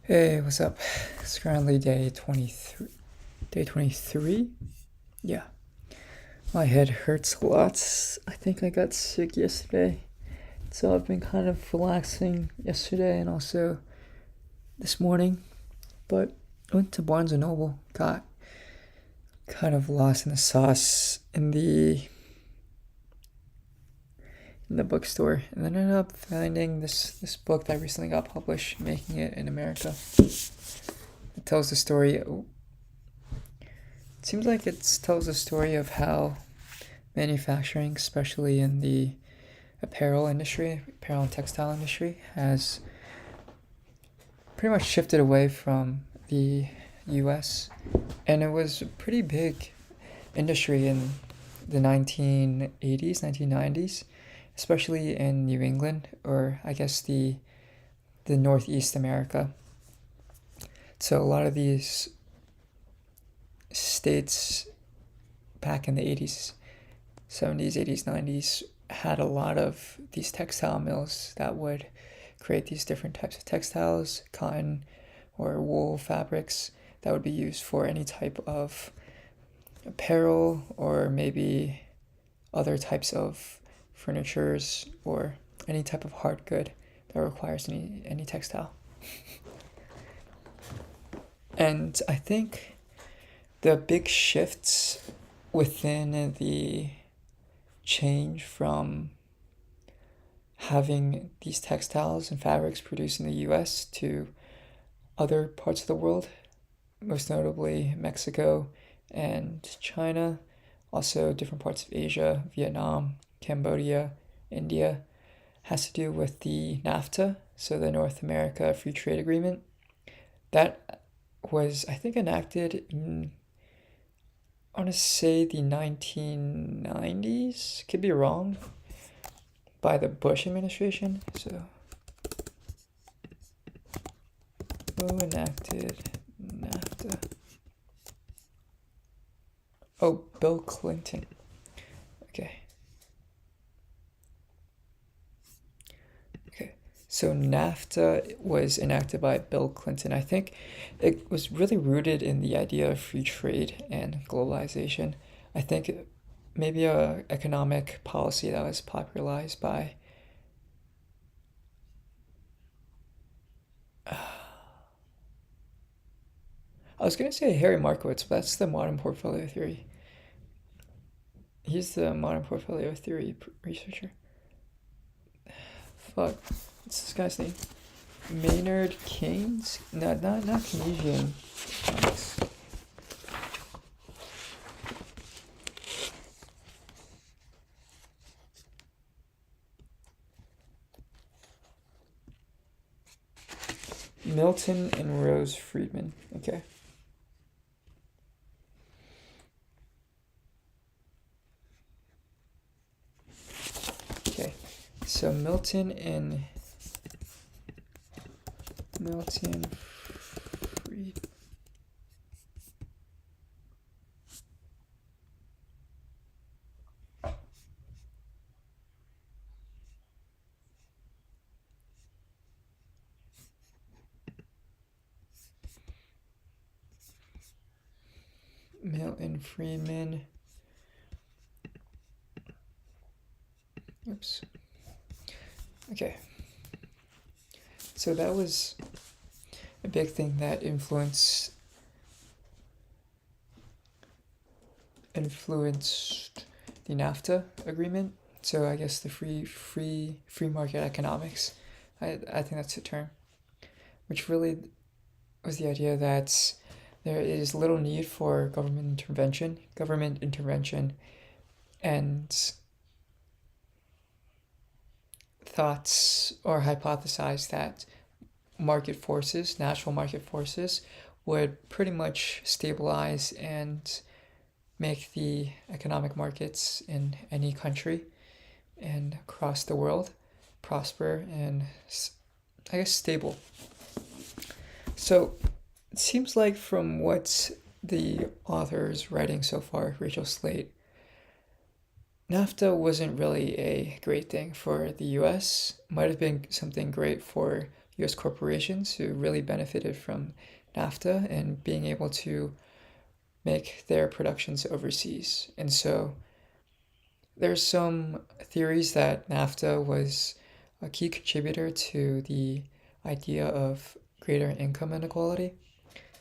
Hey, what's up? It's currently day 23. Day 23? Yeah. My head hurts a lot. I think I got sick yesterday. So I've been kind of relaxing yesterday and also this morning. But I went to Barnes& and Noble, got kind of lost in the sauce in the bookstore, and then ended up finding this book that recently got published, Making It in America. It tells the story. It seems like it tells the story of how manufacturing, especially in the apparel industry, apparel and textile industry, has pretty much shifted away from the US. And it was a pretty big industry in the 1980s, 1990s, especially in New England, or I guess the Northeast America. So a lot of these states back in the 80s, 70s, 80s, 90s had a lot of these textile mills that would create these different types of textiles, cotton or wool fabrics that would be used for any type of apparel or maybe other types of furnitures or any type of hard good that requires any textile. And I think the big shifts within the change from having these textiles and fabrics produced in the US to other parts of the world, most notably Mexico and China, also different parts of Asia, Vietnam, Cambodia, India, has to do with the NAFTA, so the North America Free Trade Agreement. That was, I think, enacted in, I want to say, the 1990s. Could be wrong. By the Bush administration. So, who enacted NAFTA? Oh, Bill Clinton. Okay. So NAFTA was enacted by Bill Clinton. I think it was really rooted in the idea of free trade and globalization. I think maybe a economic policy that was popularized by I was gonna say Harry Markowitz, but that's the modern portfolio theory. He's the modern portfolio theory researcher. Fuck, what's this guy's name? Maynard Keynes? No, not Keynesian. Economics. Milton and Rose Friedman. Okay. Okay. So Milton Fried Milton Friedman. Oops. Okay. So that was a big thing that influenced the NAFTA agreement. So I guess the free market economics. I think that's the term, which really was the idea that there is little need for government intervention, and thoughts or hypothesized that natural market forces, would pretty much stabilize and make the economic markets in any country and across the world prosper and, I guess, stable. So it seems like from what the author is writing so far, Rachel Slate, NAFTA wasn't really a great thing for the US. Might have been something great for US corporations who really benefited from NAFTA and being able to make their productions overseas. And so there's some theories that NAFTA was a key contributor to the idea of greater income inequality.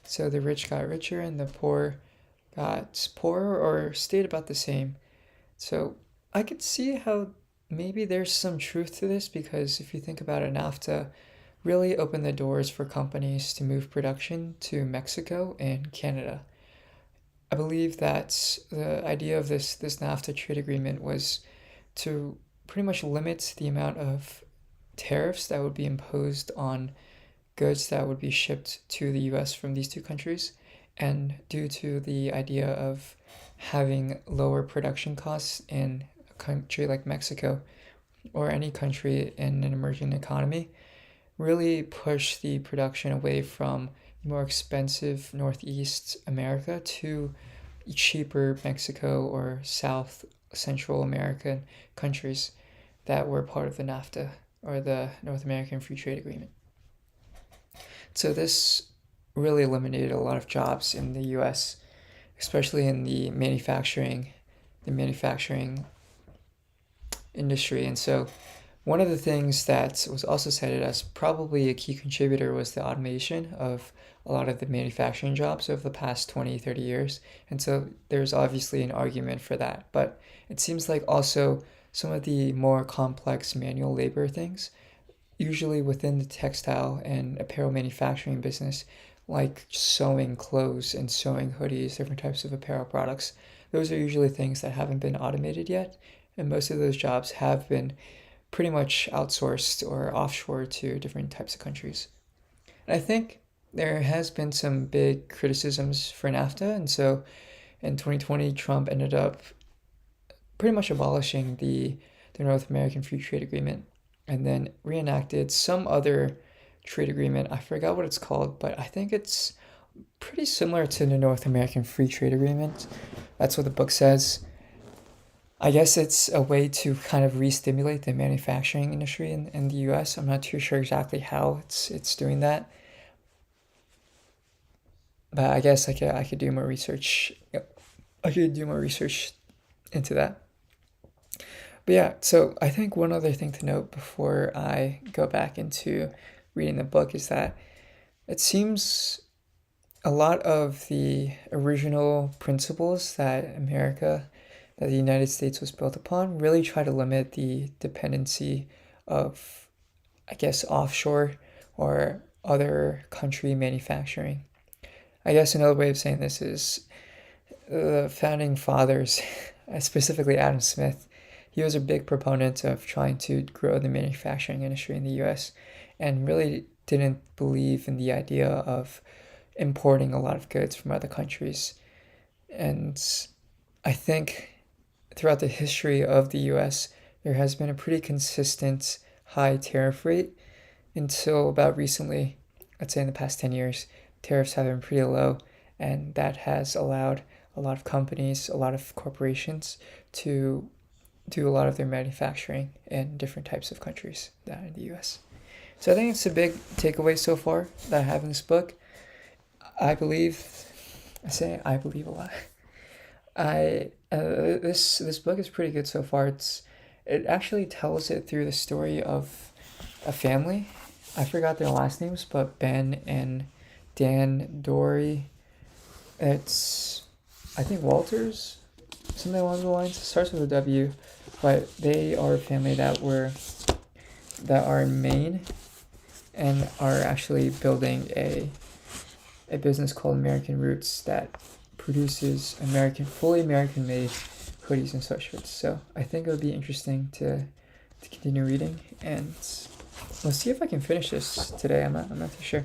So the rich got richer and the poor got poorer or stayed about the same. So I could see how maybe there's some truth to this because if you think about it, NAFTA really opened the doors for companies to move production to Mexico and Canada. I believe that the idea of this NAFTA trade agreement was to pretty much limit the amount of tariffs that would be imposed on goods that would be shipped to the US from these two countries. And due to the idea of having lower production costs in a country like Mexico or any country in an emerging economy, really push the production away from more expensive Northeast America to cheaper Mexico or South Central American countries that were part of the NAFTA or the North American Free Trade Agreement. So this really eliminated a lot of jobs in the US, especially in the manufacturing industry. And so one of the things that was also cited as probably a key contributor was the automation of a lot of the manufacturing jobs over the past 20, 30 years. And so there's obviously an argument for that. But it seems like also some of the more complex manual labor things, usually within the textile and apparel manufacturing business, like sewing clothes and sewing hoodies, different types of apparel products, those are usually things that haven't been automated yet. And most of those jobs have been pretty much outsourced or offshore to different types of countries. And I think there has been some big criticisms for NAFTA, and so in 2020, Trump ended up pretty much abolishing the North American Free Trade Agreement and then reenacted some other trade agreement. I forgot what it's called, but I think it's pretty similar to the North American Free Trade Agreement. That's what the book says. I guess it's a way to kind of re-stimulate the manufacturing industry in the US. I'm not too sure exactly how it's doing that. But I guess I could do more research. Yep. I could do more research into that. But yeah, so I think one other thing to note before I go back into reading the book is that it seems a lot of the original principles that the United States was built upon, really try to limit the dependency of, I guess, offshore or other country manufacturing. I guess another way of saying this is the founding fathers, specifically Adam Smith, he was a big proponent of trying to grow the manufacturing industry in the US and really didn't believe in the idea of importing a lot of goods from other countries. And I think throughout the history of the US, there has been a pretty consistent high tariff rate until about recently. I'd say in the past 10 years, tariffs have been pretty low, and that has allowed a lot of companies, a lot of corporations to do a lot of their manufacturing in different types of countries than in the US. So I think it's a big takeaway so far that I have in this book. I say I believe a lot. This book is pretty good so far. It actually tells it through the story of a family. I forgot their last names, but Ben and Dan Dory. It's I think Walters, something along the lines. It starts with a W, but they are a family that are in Maine and are actually building a business called American Roots that produces fully American made hoodies and sweatshirts. So I think it would be interesting to continue reading, and let's see if I can finish this today. I'm not too sure.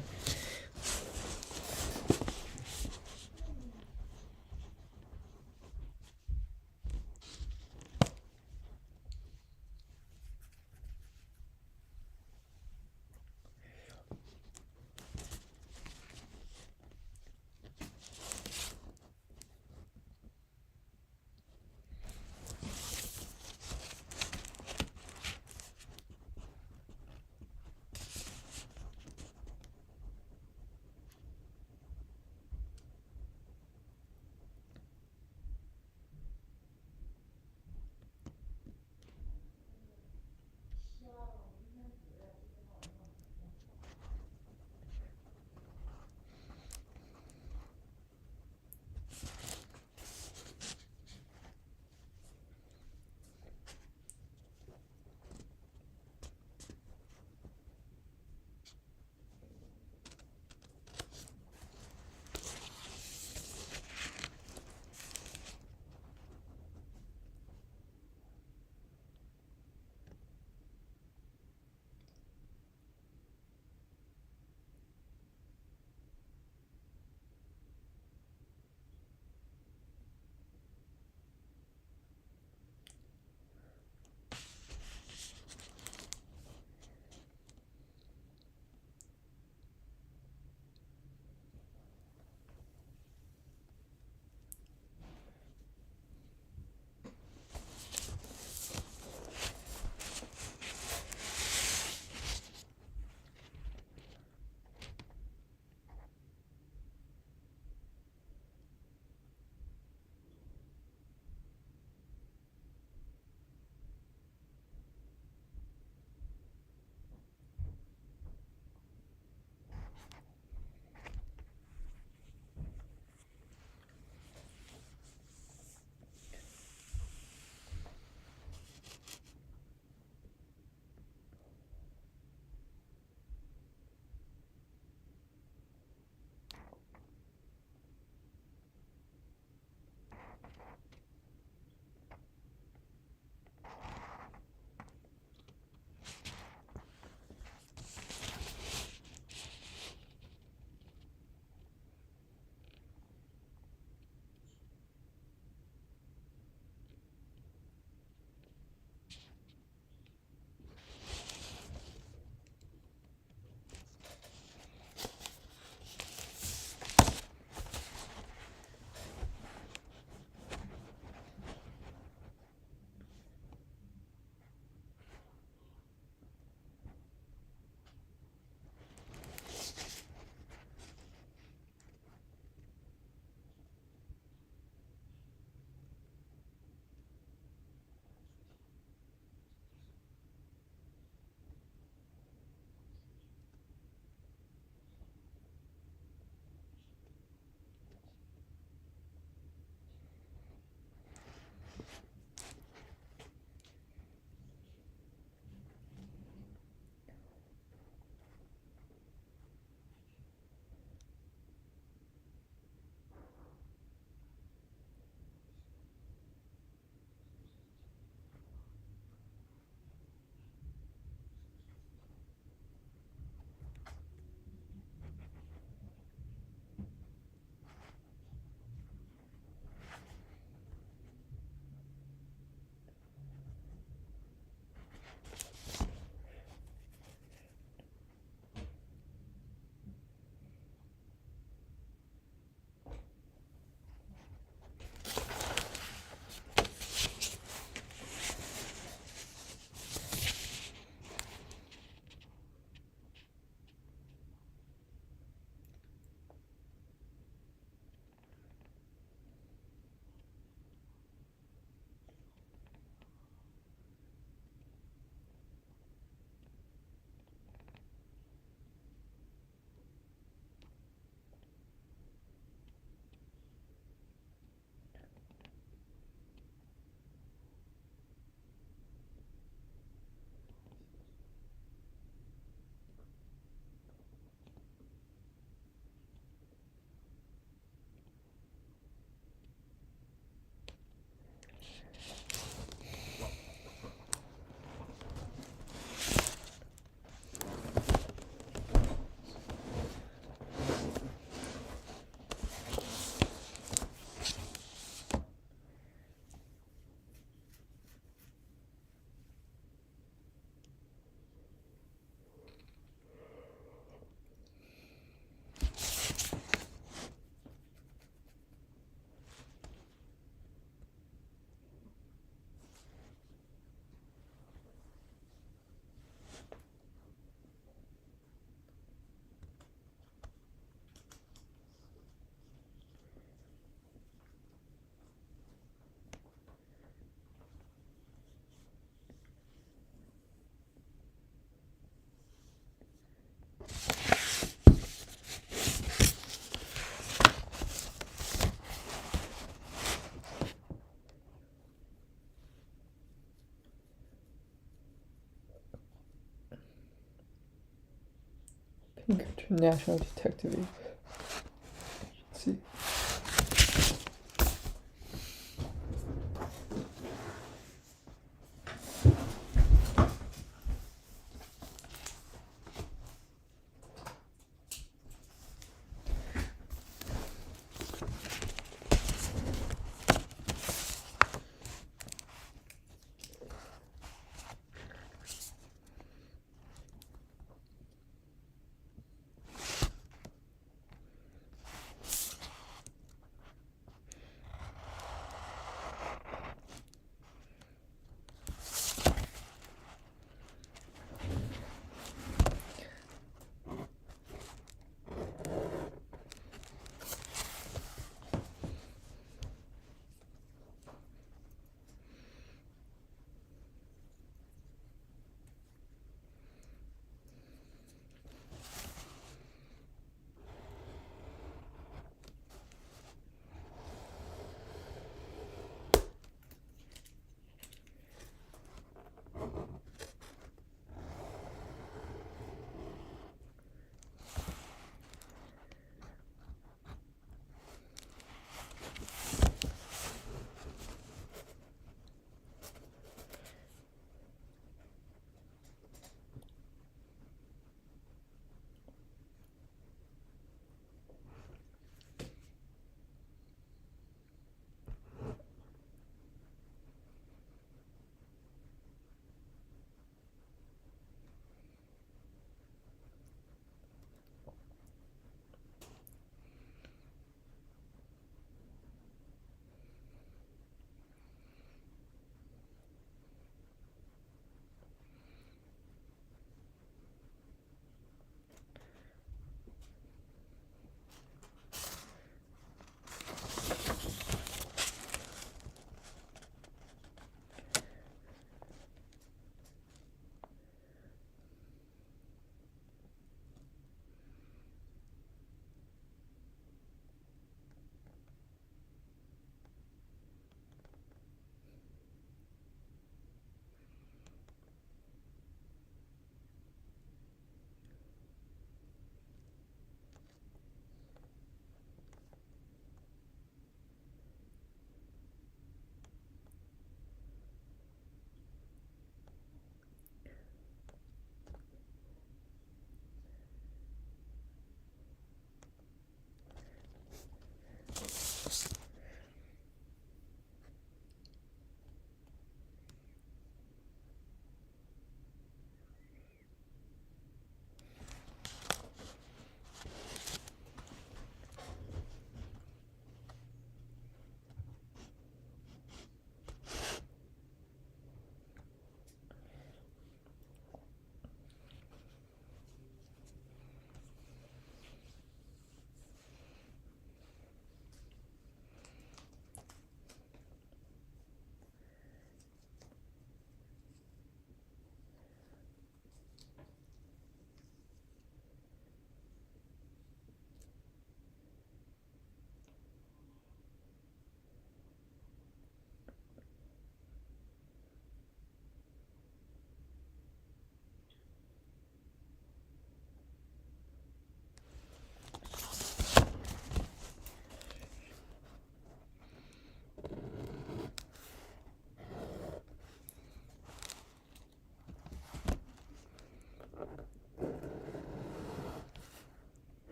National Detective Agency.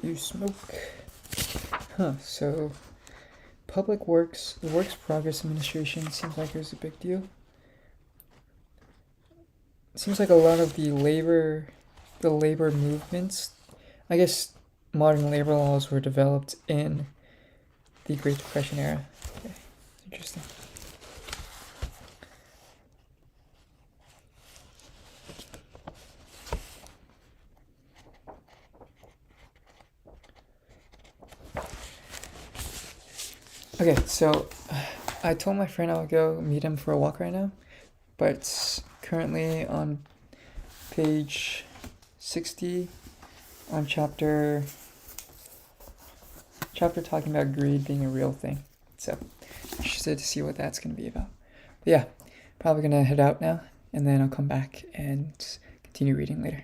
You smoke. Huh, so Public Works, the Works Progress Administration seems like there's a big deal. It seems like a lot of the labor movements, I guess modern labor laws were developed in the Great Depression era. Okay, interesting. Okay, so I told my friend I'll go meet him for a walk right now, but currently on page 60 on chapter talking about greed being a real thing. So interested to see what that's going to be about. But yeah, probably going to head out now, and then I'll come back and continue reading later.